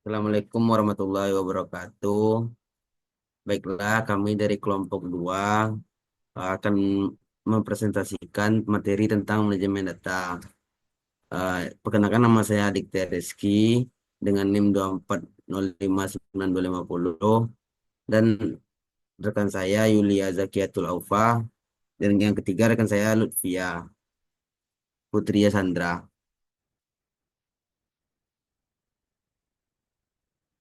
Assalamualaikum warahmatullahi wabarakatuh. Baiklah, kami dari kelompok 2 akan mempresentasikan materi tentang manajemen data. Perkenalkan nama saya Adik Reski dengan NIM 240509250 dan rekan saya Yulia Zakiatul Aufa dan yang ketiga rekan saya Lutfia Putria Sandra.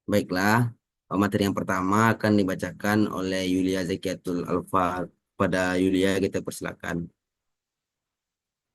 Baiklah, materi yang pertama akan dibacakan oleh Yulia Zakiatul Alfa. Pada Yulia kita persilakan.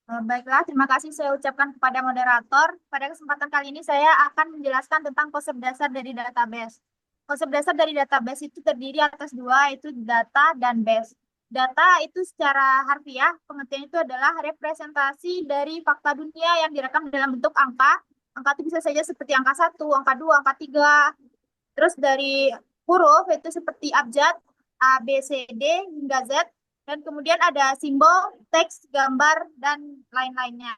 Baiklah, terima kasih saya ucapkan kepada moderator. Pada kesempatan kali ini saya akan menjelaskan tentang konsep dasar dari database. Konsep dasar dari database itu terdiri atas dua, yaitu data dan base. Data itu secara harfiah, pengertian itu adalah representasi dari fakta dunia yang direkam dalam bentuk angka. Angka itu bisa saja seperti angka 1, angka 2, angka 3. Terus dari huruf itu seperti abjad, A, B, C, D, hingga Z. Dan kemudian ada simbol, teks, gambar, dan lain-lainnya.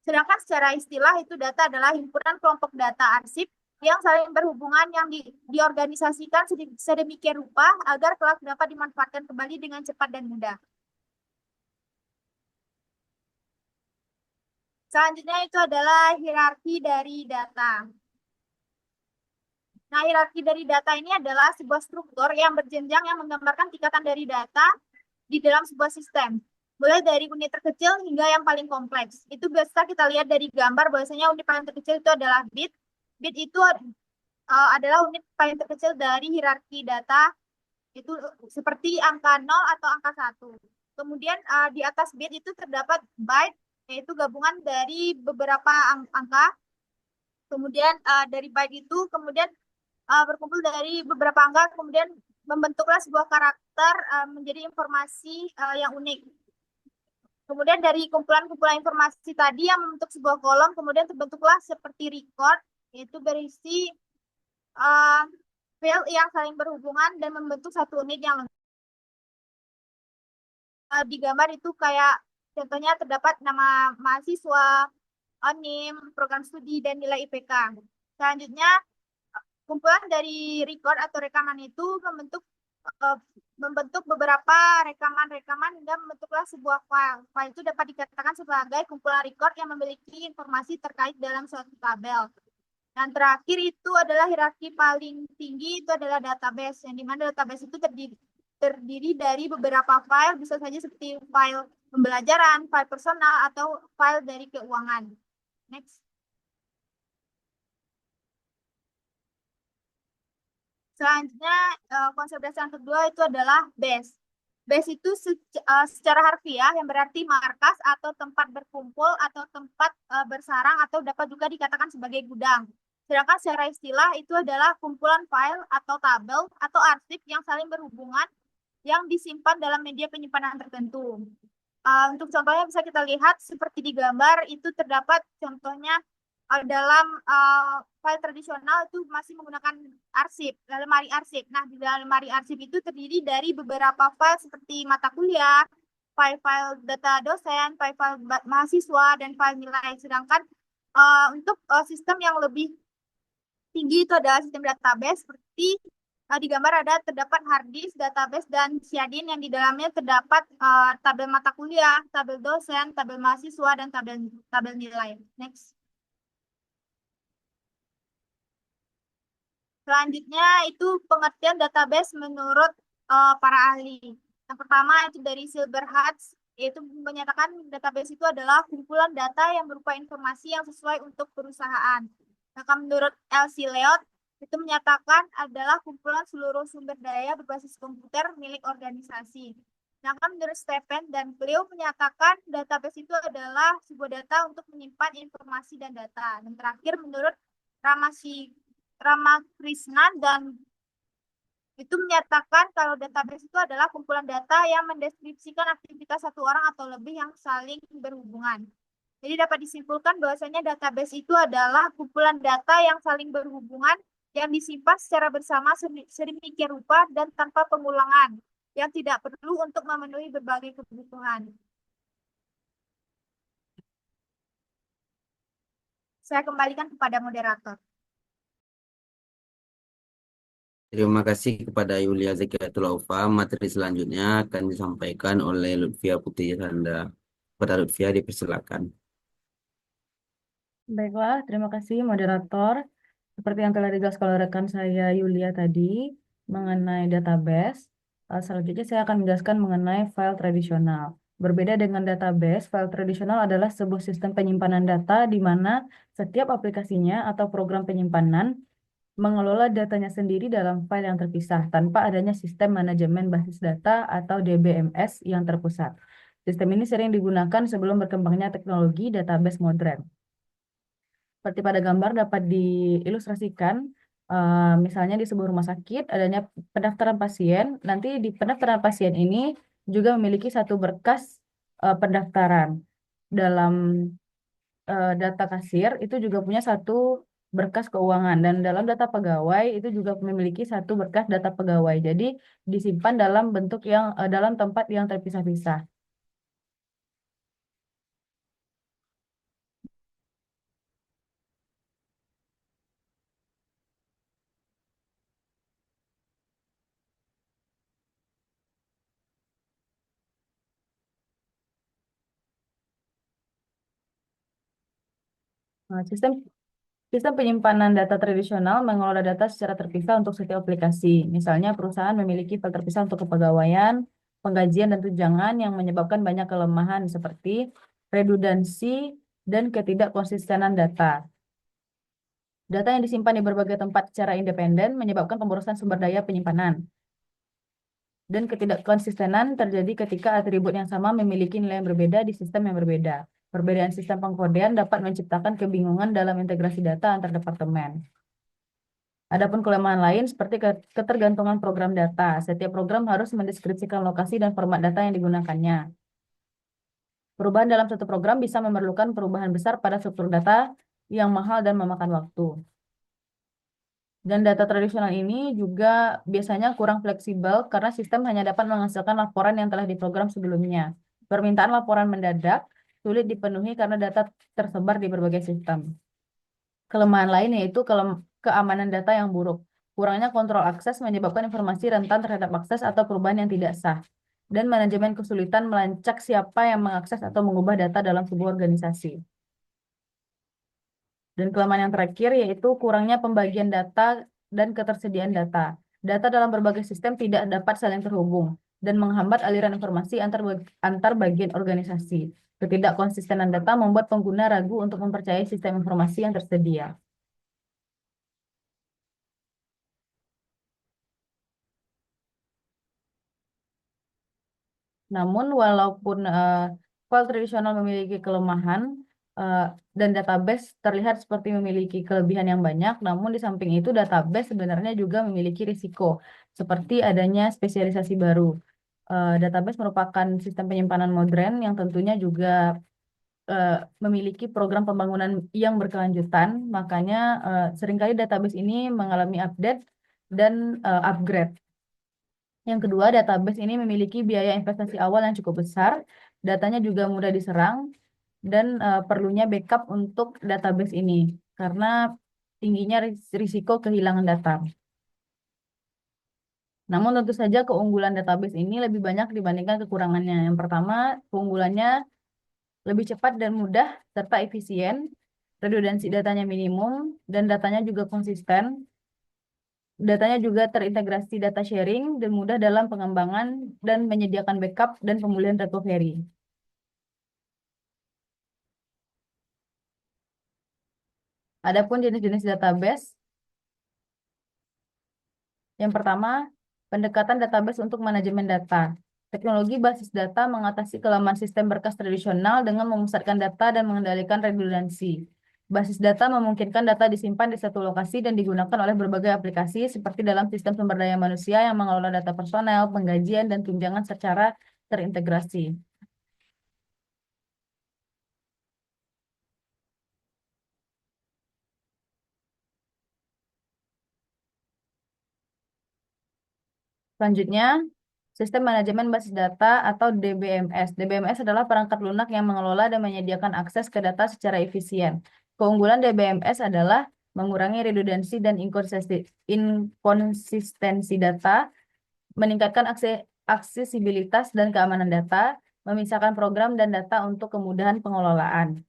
Sedangkan secara istilah itu data adalah himpunan kelompok data arsip yang saling berhubungan yang diorganisasikan sedemikian rupa agar kelak dapat dimanfaatkan kembali dengan cepat dan mudah. Selanjutnya itu adalah hierarki dari data. Nah, hierarki dari data ini adalah sebuah struktur yang berjenjang yang menggambarkan tingkatan dari data di dalam sebuah sistem. Mulai dari unit terkecil hingga yang paling kompleks. Itu biasa kita lihat dari gambar bahwasanya unit paling terkecil itu adalah bit. Bit itu adalah unit paling terkecil dari hierarki data. Itu seperti angka 0 atau angka 1. Kemudian di atas bit itu terdapat byte, yaitu gabungan dari beberapa angka. Kemudian dari byte itu kemudian berkumpul dari beberapa angka, kemudian membentuklah sebuah karakter menjadi informasi yang unik. Kemudian dari kumpulan-kumpulan informasi tadi yang membentuk sebuah kolom, kemudian terbentuklah seperti record, yaitu berisi uh, file yang saling berhubungan dan membentuk satu unit yang di gambar itu kayak contohnya terdapat nama mahasiswa, NIM, program studi, dan nilai IPK. Selanjutnya, kumpulan dari record atau rekaman itu eh, membentuk beberapa rekaman-rekaman hingga membentuklah sebuah file. File itu dapat dikatakan sebagai kumpulan record yang memiliki informasi terkait dalam suatu tabel. Dan terakhir itu adalah hierarki paling tinggi, itu adalah database, yang dimana database itu terdiri dari beberapa file, bisa saja seperti file pembelajaran, file personal, atau file dari keuangan. Next. Selanjutnya, konsep dasar yang kedua itu adalah base. Base itu secara harfiah yang berarti markas atau tempat berkumpul atau tempat bersarang atau dapat juga dikatakan sebagai gudang. Sedangkan secara istilah itu adalah kumpulan file atau tabel atau arsip yang saling berhubungan yang disimpan dalam media penyimpanan tertentu. Untuk contohnya bisa kita lihat seperti di gambar itu terdapat contohnya dalam file tradisional itu masih menggunakan arsip, lemari arsip. Nah, di dalam lemari arsip itu terdiri dari beberapa file seperti mata kuliah, file-file data dosen, file-file mahasiswa, dan file nilai. Sedangkan untuk sistem yang lebih tinggi itu adalah sistem database seperti di gambar ada terdapat hard disk, database, dan Siadin yang di dalamnya terdapat tabel mata kuliah, tabel dosen, tabel mahasiswa, dan tabel tabel nilai. Next. Selanjutnya itu pengertian database menurut para ahli. Yang pertama itu dari Silberhats, yaitu menyatakan database itu adalah kumpulan data yang berupa informasi yang sesuai untuk perusahaan. Maka menurut LC Leot, itu menyatakan adalah kumpulan seluruh sumber daya berbasis komputer milik organisasi. Sedangkan menurut Stephen dan Clio menyatakan database itu adalah sebuah data untuk menyimpan informasi dan data. Dan terakhir menurut Ramakrishnan dan itu menyatakan kalau database itu adalah kumpulan data yang mendeskripsikan aktivitas satu orang atau lebih yang saling berhubungan. Jadi dapat disimpulkan bahwasanya database itu adalah kumpulan data yang saling berhubungan yang disimpan secara bersama sedemikian rupa dan tanpa pengulangan yang tidak perlu untuk memenuhi berbagai kebutuhan. Saya kembalikan kepada moderator. Terima kasih kepada Yulia Zakiatul Aufa. Materi selanjutnya akan disampaikan oleh Lutfia Putri Sanda. Kepada Lutfia dipersilakan. Baiklah, terima kasih moderator. Seperti yang telah dijelaskan oleh rekan saya Yulia tadi mengenai database, selanjutnya saya akan menjelaskan mengenai file tradisional. Berbeda dengan database, file tradisional adalah sebuah sistem penyimpanan data di mana setiap aplikasinya atau program penyimpanan mengelola datanya sendiri dalam file yang terpisah tanpa adanya sistem manajemen basis data atau DBMS yang terpusat. Sistem ini sering digunakan sebelum berkembangnya teknologi database modern. Seperti pada gambar dapat diilustrasikan, misalnya di sebuah rumah sakit adanya pendaftaran pasien. Nanti di pendaftaran pasien ini juga memiliki satu berkas pendaftaran. Dalam data kasir itu juga punya satu berkas keuangan dan dalam data pegawai itu juga memiliki satu berkas data pegawai. Jadi disimpan dalam bentuk yang dalam tempat yang terpisah-pisah. Nah, Sistem penyimpanan data tradisional mengelola data secara terpisah untuk setiap aplikasi. Misalnya, perusahaan memiliki file terpisah untuk kepegawaian, penggajian, dan tunjangan yang menyebabkan banyak kelemahan seperti redundansi dan ketidakkonsistenan data. Data yang disimpan di berbagai tempat secara independen menyebabkan pemborosan sumber daya penyimpanan. Dan ketidakkonsistenan terjadi ketika atribut yang sama memiliki nilai yang berbeda di sistem yang berbeda. Perbedaan sistem pengkodean dapat menciptakan kebingungan dalam integrasi data antar departemen. Adapun kelemahan lain seperti ketergantungan program data. Setiap program harus mendeskripsikan lokasi dan format data yang digunakannya. Perubahan dalam satu program bisa memerlukan perubahan besar pada struktur data yang mahal dan memakan waktu. Dan data tradisional ini juga biasanya kurang fleksibel karena sistem hanya dapat menghasilkan laporan yang telah diprogram sebelumnya. Permintaan laporan mendadak sulit dipenuhi karena data tersebar di berbagai sistem. Kelemahan lain yaitu keamanan data yang buruk. Kurangnya kontrol akses menyebabkan informasi rentan terhadap akses atau perubahan yang tidak sah. Dan manajemen kesulitan melacak siapa yang mengakses atau mengubah data dalam sebuah organisasi. Dan kelemahan yang terakhir yaitu kurangnya pembagian data dan ketersediaan data. Data dalam berbagai sistem tidak dapat saling terhubung dan menghambat aliran informasi antar bagian organisasi. Ketidakkonsistenan data membuat pengguna ragu untuk mempercayai sistem informasi yang tersedia. Namun, walaupun file tradisional memiliki kelemahan eh, dan database terlihat seperti memiliki kelebihan yang banyak, namun di samping itu database sebenarnya juga memiliki risiko, seperti adanya spesialisasi baru. Database merupakan sistem penyimpanan modern yang tentunya juga eh, memiliki program pembangunan yang berkelanjutan, makanya seringkali database ini mengalami update dan upgrade. Yang kedua, database ini memiliki biaya investasi awal yang cukup besar, datanya juga mudah diserang, dan perlunya backup untuk database ini karena tingginya risiko kehilangan data. Namun tentu saja keunggulan database ini lebih banyak dibandingkan kekurangannya. Yang pertama, keunggulannya lebih cepat dan mudah serta efisien, redundansi datanya minimum, dan datanya juga konsisten. Datanya juga terintegrasi data sharing dan mudah dalam pengembangan dan menyediakan backup dan pemulihan recovery. Adapun jenis-jenis database, yang pertama, pendekatan database untuk manajemen data. Teknologi basis data mengatasi kelemahan sistem berkas tradisional dengan memusatkan data dan mengendalikan redundansi. Basis data memungkinkan data disimpan di satu lokasi dan digunakan oleh berbagai aplikasi seperti dalam sistem sumber daya manusia yang mengelola data personel, penggajian, dan tunjangan secara terintegrasi. Selanjutnya, sistem manajemen basis data atau DBMS. DBMS adalah perangkat lunak yang mengelola dan menyediakan akses ke data secara efisien. Keunggulan DBMS adalah mengurangi redundansi dan inkonsistensi data, meningkatkan aksesibilitas dan keamanan data, memisahkan program dan data untuk kemudahan pengelolaan.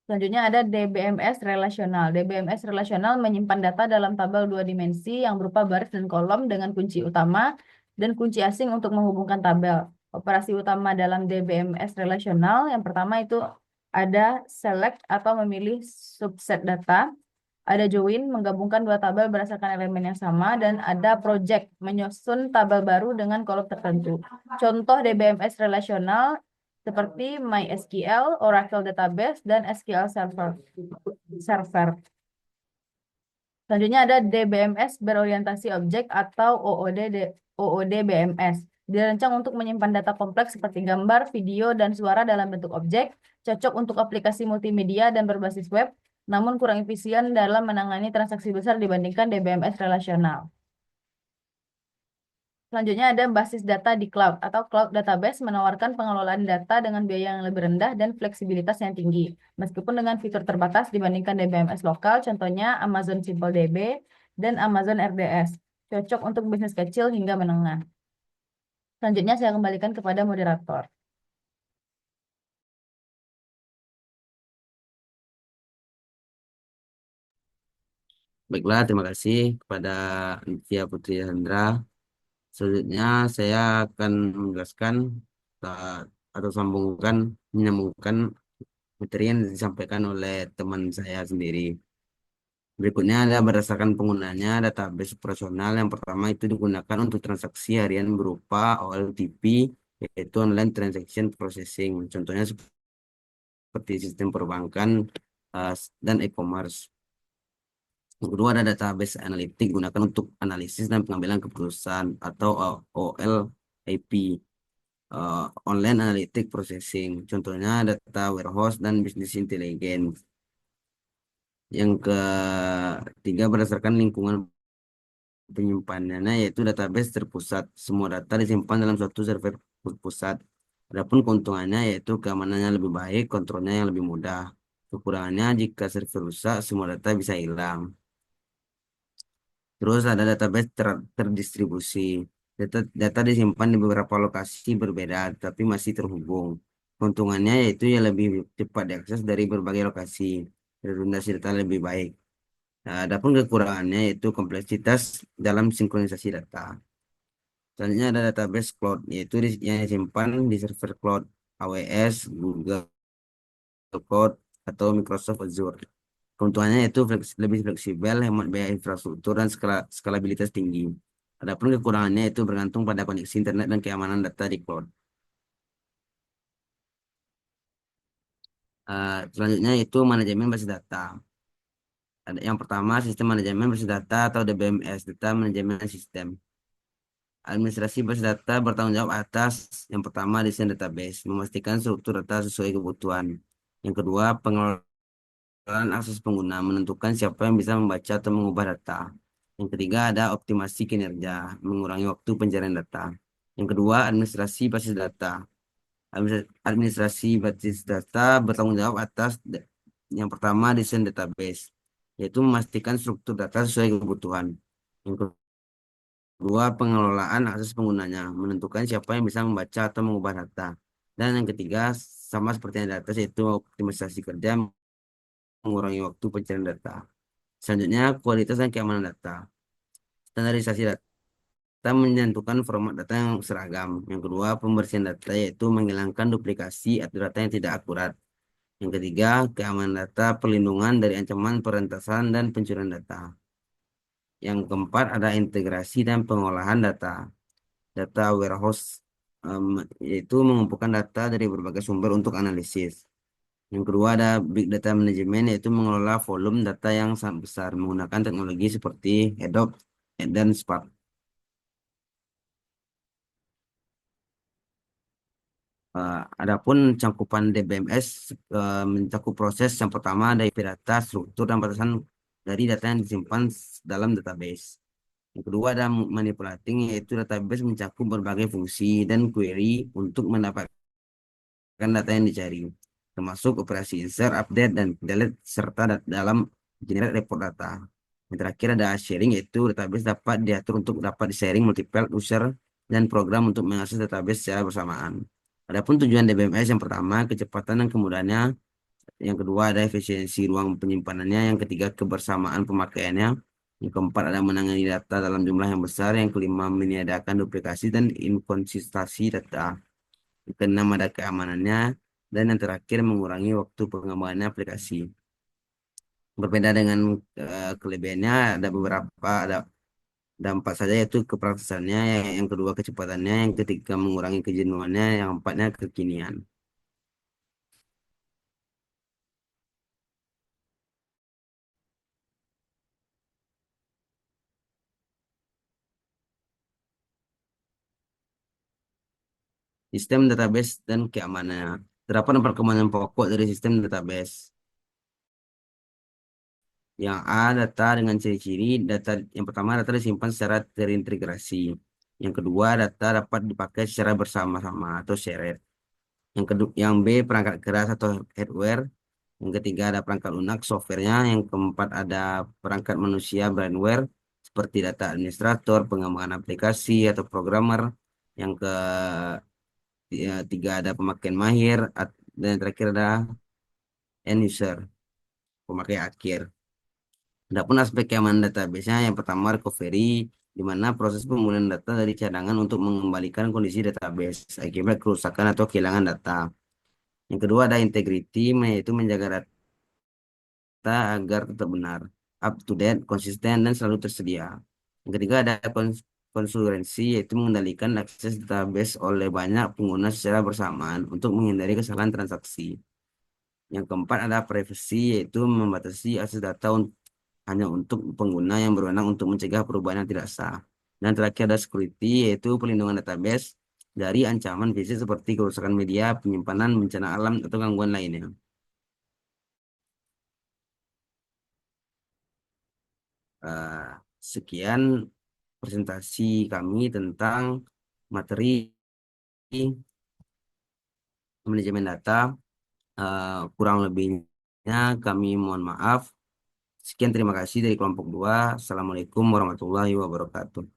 Selanjutnya ada DBMS relasional. DBMS relasional menyimpan data dalam tabel 2 dimensi yang berupa baris dan kolom dengan kunci utama dan kunci asing untuk menghubungkan tabel. Operasi utama dalam DBMS relasional yang pertama itu ada select atau memilih subset data, ada join menggabungkan dua tabel berdasarkan elemen yang sama, dan ada project menyusun tabel baru dengan kolom tertentu. Contoh DBMS relasional seperti MySQL, Oracle Database, dan SQL Server. Selanjutnya ada DBMS berorientasi objek atau OOD-BMS. Dirancang untuk menyimpan data kompleks seperti gambar, video, dan suara dalam bentuk objek, cocok untuk aplikasi multimedia dan berbasis web, namun kurang efisien dalam menangani transaksi besar dibandingkan DBMS relasional. Selanjutnya ada basis data di cloud atau cloud database menawarkan pengelolaan data dengan biaya yang lebih rendah dan fleksibilitas yang tinggi. Meskipun dengan fitur terbatas dibandingkan DBMS lokal, contohnya Amazon SimpleDB dan Amazon RDS. Cocok untuk bisnis kecil hingga menengah. Selanjutnya saya kembalikan kepada moderator. Baiklah, terima kasih kepada Tia Putri Hendra. Selanjutnya saya akan menjelaskan uh, atau menyambungkan materi yang disampaikan oleh teman saya sendiri. Berikutnya ada berdasarkan penggunanya database operasional. Yang pertama itu digunakan untuk transaksi harian berupa OLTP, yaitu Online Transaction Processing. Contohnya seperti sistem perbankan dan e-commerce. Yang kedua ada database analitik digunakan untuk analisis dan pengambilan keputusan atau OLAP, Online Analytic Processing. Contohnya data warehouse dan business intelligence. Yang ketiga berdasarkan lingkungan penyimpanannya yaitu database terpusat. Semua data disimpan dalam suatu server pusat. Adapun keuntungannya yaitu keamanannya lebih baik, kontrolnya yang lebih mudah. Kekurangannya jika server rusak, semua data bisa hilang. Terus ada database terdistribusi. Data disimpan di beberapa lokasi berbeda, tapi masih terhubung. Keuntungannya yaitu ya lebih cepat diakses dari berbagai lokasi. Redundansi data lebih baik. Nah, adapun kekurangannya yaitu kompleksitas dalam sinkronisasi data. Selanjutnya ada database cloud, yaitu yang disimpan di server cloud AWS, Google Cloud, atau Microsoft Azure. Keuntungannya itu lebih fleksibel, hemat biaya infrastruktur, dan skalabilitas tinggi. Adapun kekurangannya itu bergantung pada koneksi internet dan keamanan data di cloud. Selanjutnya itu manajemen basis data. Yang pertama sistem manajemen basis data atau DBMS, Data Management System. Administrasi basis data bertanggung jawab atas yang pertama desain database, memastikan struktur data sesuai kebutuhan. Yang kedua, pengelolaan akses pengguna, menentukan siapa yang bisa membaca atau mengubah data. Yang ketiga, ada optimasi kinerja, mengurangi waktu pencarian data. Yang kedua, administrasi basis data. Administrasi basis data bertanggung jawab atas yang pertama desain database, yaitu memastikan struktur data sesuai kebutuhan. Yang kedua, pengelolaan akses penggunanya, menentukan siapa yang bisa membaca atau mengubah data. Dan yang ketiga, sama seperti yang di atas, yaitu optimisasi kerja, mengurangi waktu pencarian data. Selanjutnya, kualitas dan keamanan data. Standarisasi data menentukan format data yang seragam. Yang kedua, pembersihan data, yaitu menghilangkan duplikasi atau data yang tidak akurat. Yang ketiga, keamanan data, perlindungan dari ancaman perentasan dan pencurian data. Yang keempat, ada integrasi dan pengolahan data. Data warehouse, yaitu mengumpulkan data dari berbagai sumber untuk analisis. Yang kedua ada big data management, yaitu mengelola volume data yang sangat besar menggunakan teknologi seperti Hadoop dan Spark. Adapun cangkupan DBMS mencakup proses yang pertama dari data, struktur, dan batasan dari data yang disimpan dalam database. Yang kedua ada manipulating, yaitu database mencakup berbagai fungsi dan query untuk mendapatkan data yang dicari, termasuk operasi insert, update, dan delete serta dalam generate report data. Yang terakhir ada sharing, yaitu database dapat diatur untuk dapat di-sharing multiple user dan program untuk mengakses database secara bersamaan. Adapun tujuan DBMS yang pertama, kecepatan dan kemudahannya. Yang kedua ada efisiensi ruang penyimpanannya. Yang ketiga kebersamaan pemakaiannya. Yang keempat ada menangani data dalam jumlah yang besar. Yang kelima meniadakan duplikasi dan inkonsistensi data. Yang keenam ada keamanannya. Dan yang terakhir mengurangi waktu pengembangan aplikasi. Berbeda dengan kelebihannya, ada beberapa, ada empat saja, yaitu kepraktisannya, yang kedua kecepatannya, yang ketiga mengurangi kejenuhannya, yang empatnya kekinian. Sistem database dan keamanannya. Terdapat empat komponen pokok dari sistem database. Yang A, data dengan ciri-ciri. Yang pertama, data disimpan secara terintegrasi. Yang kedua, data dapat dipakai secara bersama-sama atau shared. Yang B, perangkat keras atau hardware. Yang ketiga, ada perangkat lunak, softwarenya. Yang keempat, ada perangkat manusia, brandware, seperti data administrator, pengembangan aplikasi atau programmer. Yang ketiga, ada pemakaian mahir. Dan yang terakhir ada end user, pemakai akhir. Adapun aspek keamanan database-nya, yang pertama recovery, di mana proses pemulihan data dari cadangan untuk mengembalikan kondisi database akibat kerusakan atau kehilangan data. Yang kedua ada integrity, yaitu menjaga data agar tetap benar, up to date, konsisten, dan selalu tersedia. Yang ketiga ada konsultansi, yaitu mengendalikan akses database oleh banyak pengguna secara bersamaan untuk menghindari kesalahan transaksi. Yang keempat ada privacy, yaitu membatasi akses data hanya untuk pengguna yang berwenang untuk mencegah perubahan yang tidak sah. Dan terakhir ada security, yaitu pelindungan database dari ancaman fisik seperti kerusakan media, penyimpanan, bencana alam, atau gangguan lainnya. Eh, Sekian presentasi kami tentang materi manajemen data. Kurang lebihnya kami mohon maaf. Sekian, terima kasih dari kelompok 2. Assalamualaikum warahmatullahi wabarakatuh.